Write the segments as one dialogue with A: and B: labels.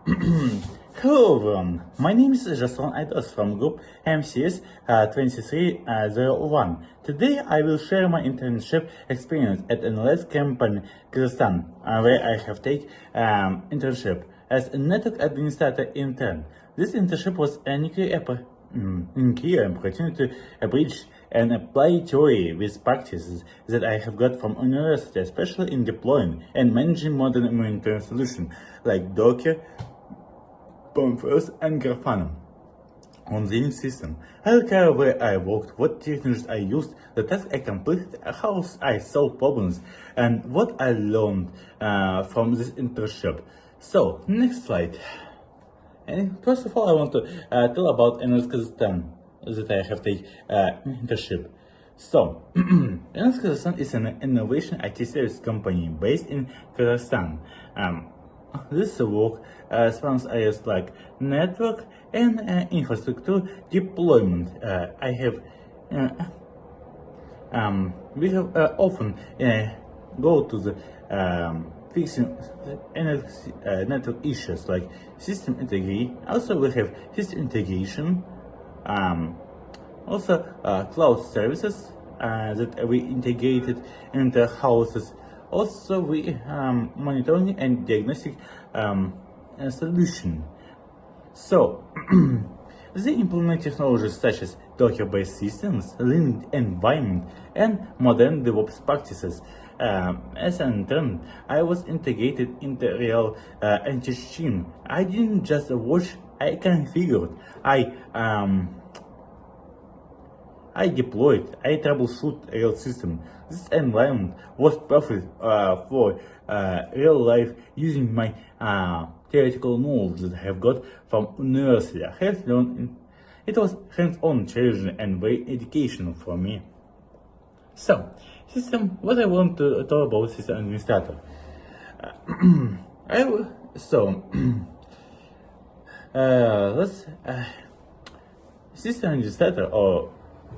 A: Hello everyone, my name is Jaswan Aidos from group MCS 2301. Today I will share my internship experience at an LS company Kazakhstan, where I have taken internship as a network administrator intern. This internship was a clear opportunity to bridge and apply theory with practices that I have got from university, especially in deploying and managing modern monitoring solutions like Docker, Prometheus, and Grafana on the Linux system. I will cover where I worked, what technologies I used, the tasks I completed, how I solved problems, and what I learned from this internship. So, next slide. And first of all, I want to tell about Kazakhstan that I have taken internship. So, Kazakhstan is an innovation IT service company based in Kazakhstan. This work spans areas like network and infrastructure deployment. We have often go to the fixing network issues like system integrity. Also, we have system integration. Also, cloud services that we integrated into houses. Also, we monitoring and diagnostic solution. So, they implement technologies such as Docker-based systems, Linux environment, and modern DevOps practices. As an intern, I was integrated into real team. I didn't just watch; I configured. I deployed, I troubleshoot real system. This environment was perfect for real life using my theoretical knowledge that I have got from university. I have learned it was hands-on, challenging, and very educational for me. So, system. What I want to talk about system administrator. Let's system administrator, or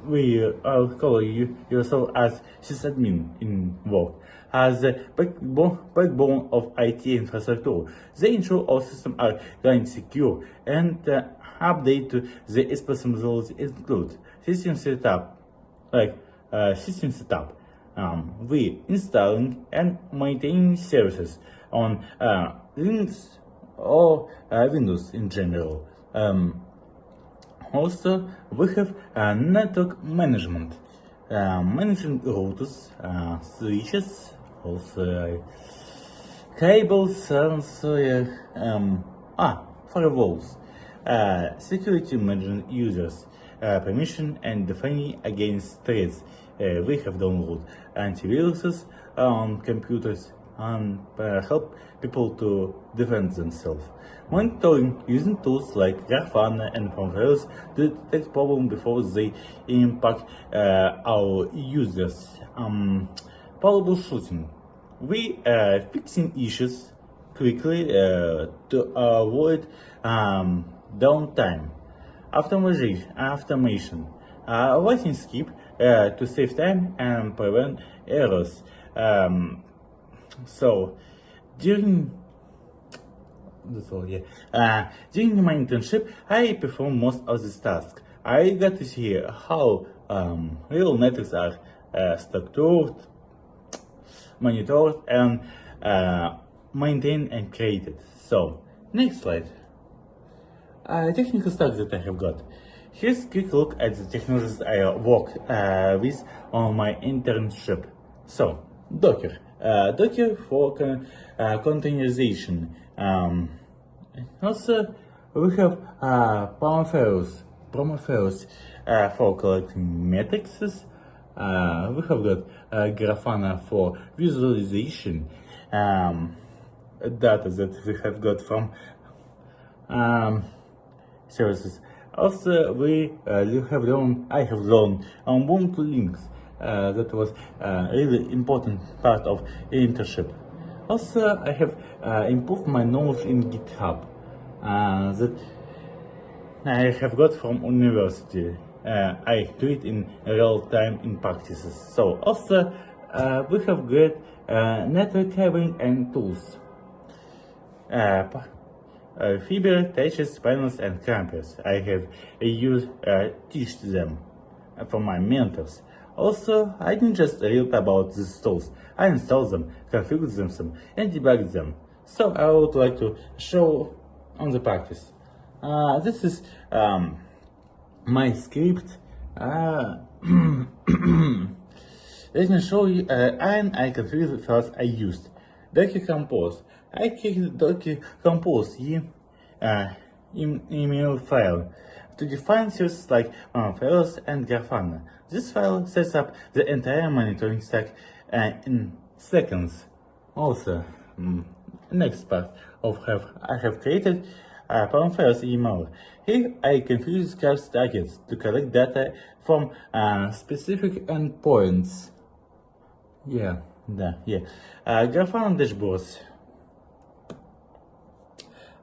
A: we call you yourself as sysadmin in work, as the backbone of IT infrastructure. They ensure all systems are running secure and update to the responsibilities include system setup, we installing and maintaining services on Linux or Windows in general. Also, we have network management, managing routers, switches, also cables, sensor, firewalls, security managing users, permission and defending against threats. We have downloaded antiviruses on computers and help people to defend themselves. Monitoring using tools like Grafana and Prometheus to detect problems before they impact our users. Troubleshooting. We fixing issues quickly to avoid downtime. Automation. Writing script to save time and prevent errors. So, during during my internship, I performed most of these tasks. I got to see how real networks are structured, monitored, and maintained and created. So, next slide. Technical stack that I have got. Here's a quick look at the technologies I worked with on my internship. So, Docker. Docker for containerization. Also, we have Prometheus for collecting metrics. We have got Grafana for visualization, data that we have got from services. Also, I have learned on Ubuntu Linux. That was a really important part of internship. Also, I have improved my knowledge in GitHub that I have got from university. I do it in real time in practices. So also, we have great network cabling and tools. fiber, touches, panels, and crampers. I have used teach them from my mentors. Also, I didn't just read about these tools. I installed them, configured them, and debugged them. So I would like to show on the practice. This is my script. Let me show you, and I configured the files I used. Docker Compose. I created Docker Compose email file to define services like files and Grafana. This file sets up the entire monitoring stack in seconds. Also, next part of I have created files email. Here I configure script targets to collect data from specific endpoints. Grafana dashboards.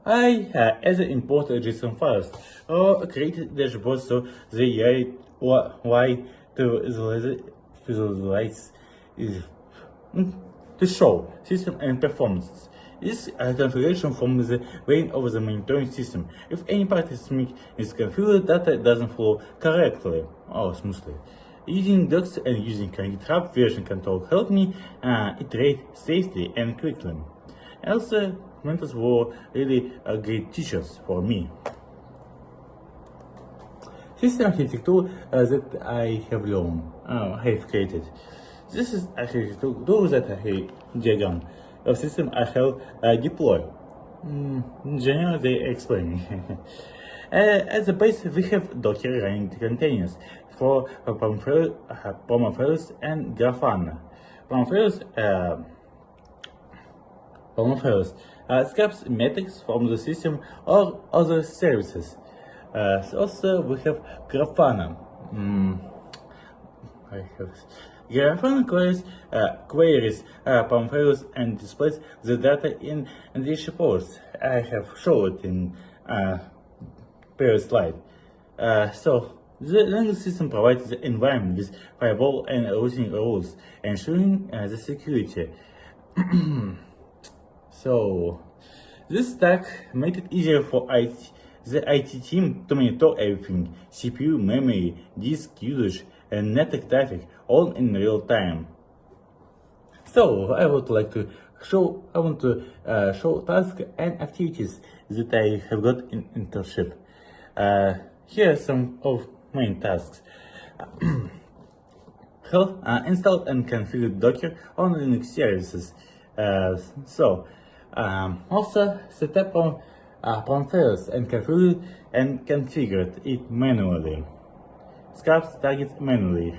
A: I either import JSON files or create dashboards so they are why to visualize to show system and performances. This configuration from the brain of the monitoring system. If any part is misconfigured, data doesn't flow correctly or smoothly. Using docs and using GitHub version control helped me iterate safely and quickly. Also, mentors were really great teachers for me. System architecture that I have learned, I have created. This is architecture that I have diagram of system I have deployed. In general, they explain. At the base, we have Docker running containers for Prometheus and Grafana. Prometheus scraps metrics from the system or other services. Also, we have Grafana. Grafana queries Prometheus and displays the data in these reports. I have shown it in previous slide. So, the Linux system provides the environment with firewall and routing rules, ensuring the security. So, this stack made it easier for the IT team to monitor everything: CPU, memory, disk usage, and network traffic, all in real time. So, I want to show tasks and activities that I have got in internship. Here are some of main tasks. Install and configure Docker on Linux services. Also set up Prometheus and configure it manually. Scraps targets manually.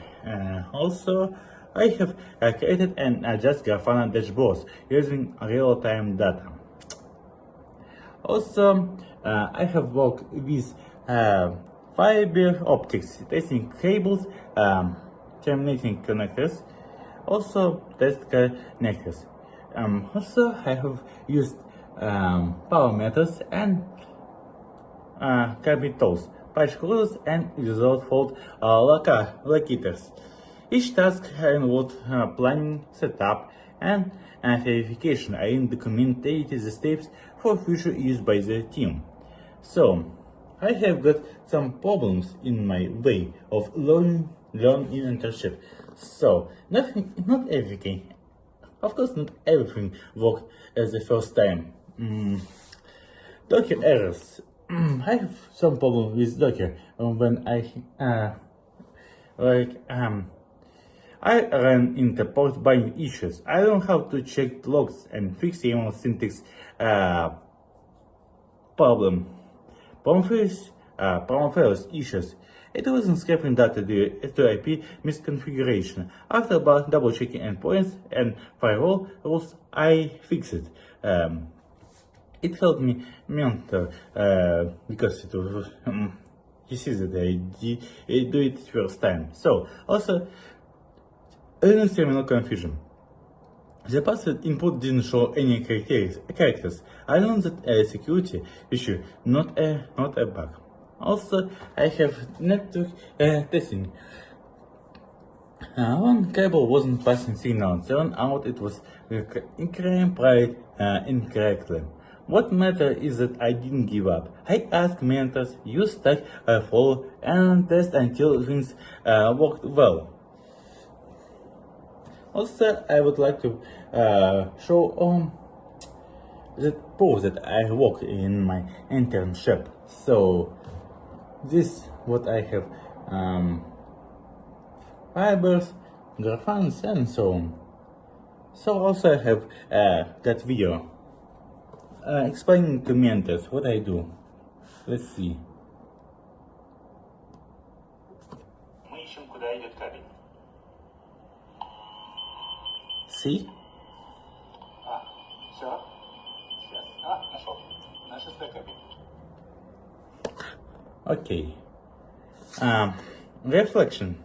A: Also, I have created and adjust Grafana dashboards using real-time data. Also, I have worked with fiber optics, testing cables, terminating connectors, also test connectors. Also, I have used power meters and cabin tools, patch closers, and result fault locators. Each task involved planning, setup, and verification. I documented the steps for future use by the team. So, I have got some problems in my way of learning in internship. So, not everything, of course, not everything worked as the first time. Docker errors. I have some problem with Docker when I ran into port binding issues. I don't know how to check logs and fix YAML syntax problem. Prometheus issues. It wasn't scraping data due to IP misconfiguration. After double checking endpoints and firewall rules, I fixed it. It helped me mentor because it was you see that I do it first time. So also Linux terminal confusion. The password input didn't show any characters. I learned that security issue, not a bug. Also, I have network testing. One cable wasn't passing signal. Turned out it was encrypted incorrectly. What matters is that I didn't give up. I asked mentors, use Stack Follow, and test until things worked well. Also, I would like to show the proof that I work in my internship. So this what I have fibers, graphans, and so on. So also I have that video explaining to mentors what I do. Let's see.
B: Мы ищем, куда идет кабель.
A: See?
B: Все. Сейчас. Нашел. На шестой кабель.
A: Okay. Reflection.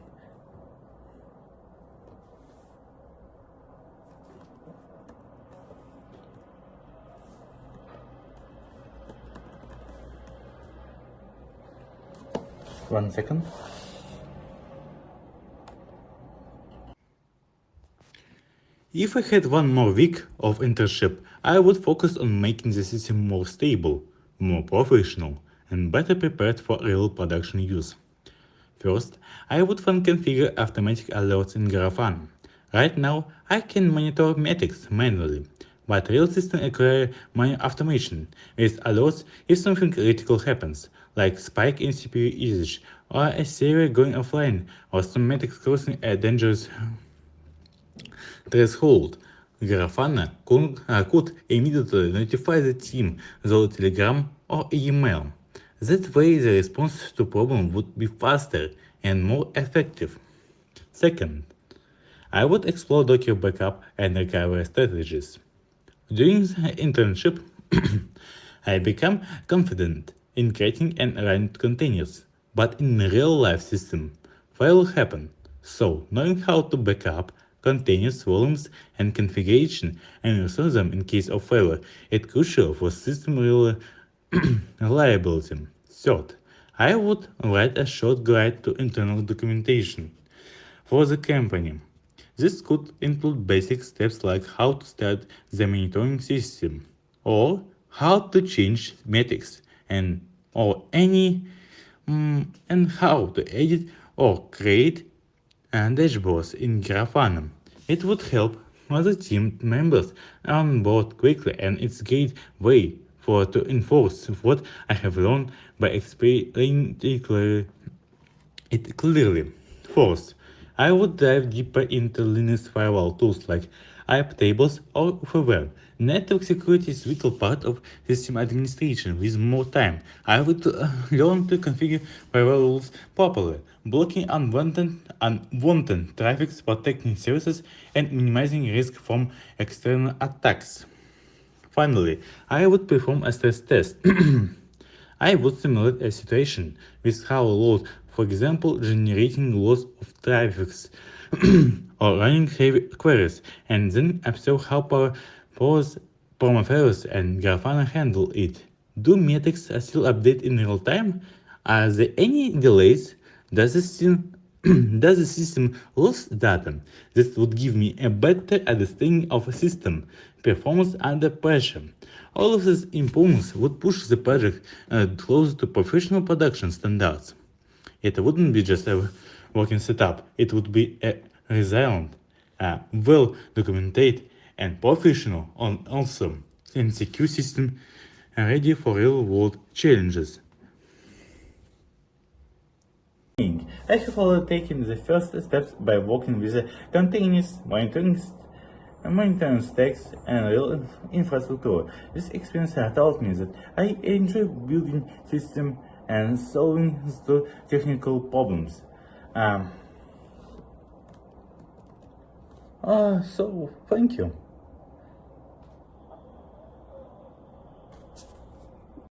A: One second. If I had one more week of internship, I would focus on making the system more stable, more professional, and better prepared for real production use. First, I would then configure automatic alerts in Grafana. Right now, I can monitor metrics manually, but real systems require my automation with alerts if something critical happens, like spike in CPU usage, or a server going offline, or some metrics crossing a dangerous threshold. Grafana could immediately notify the team through Telegram or email. That way the response to problem would be faster and more effective. Second, I would explore Docker backup and recovery strategies. During the internship, I became confident in creating and running containers, but in a real-life system, failure happen. So, knowing how to backup containers, volumes, and configuration and restore them in case of failure is crucial for system reliability. Third, I would write a short guide to internal documentation for the company. This could include basic steps like how to start the monitoring system, or how to change metrics, and how to edit or create dashboards in Grafana. It would help other team members on board quickly, and it's a great way to enforce what I have learned by explaining it clearly. Fourth, I would dive deeper into Linux firewall tools like tables or firmware. Network security is a vital part of system administration. With more time, I would learn to configure firewalls properly, blocking unwanted traffic, protecting services, and minimizing risk from external attacks. Finally, I would perform a stress test. I would simulate a situation with how load, for example, generating lots of traffic or running heavy queries, and then observe how Prometheus and Grafana handle it. Do metrics still update in real time? Are there any delays? Does the system lose data? This would give me a better understanding of a system performance under pressure. All of these improvements would push the project closer to professional production standards. It wouldn't be just a working setup, it would be a resilient, well documented, and professional also and secure system ready for real world challenges. I have already taken the first steps by working with the containers, monitoring stacks, and real infrastructure. This experience taught me that I enjoy building systems and solving technical problems. So, thank you.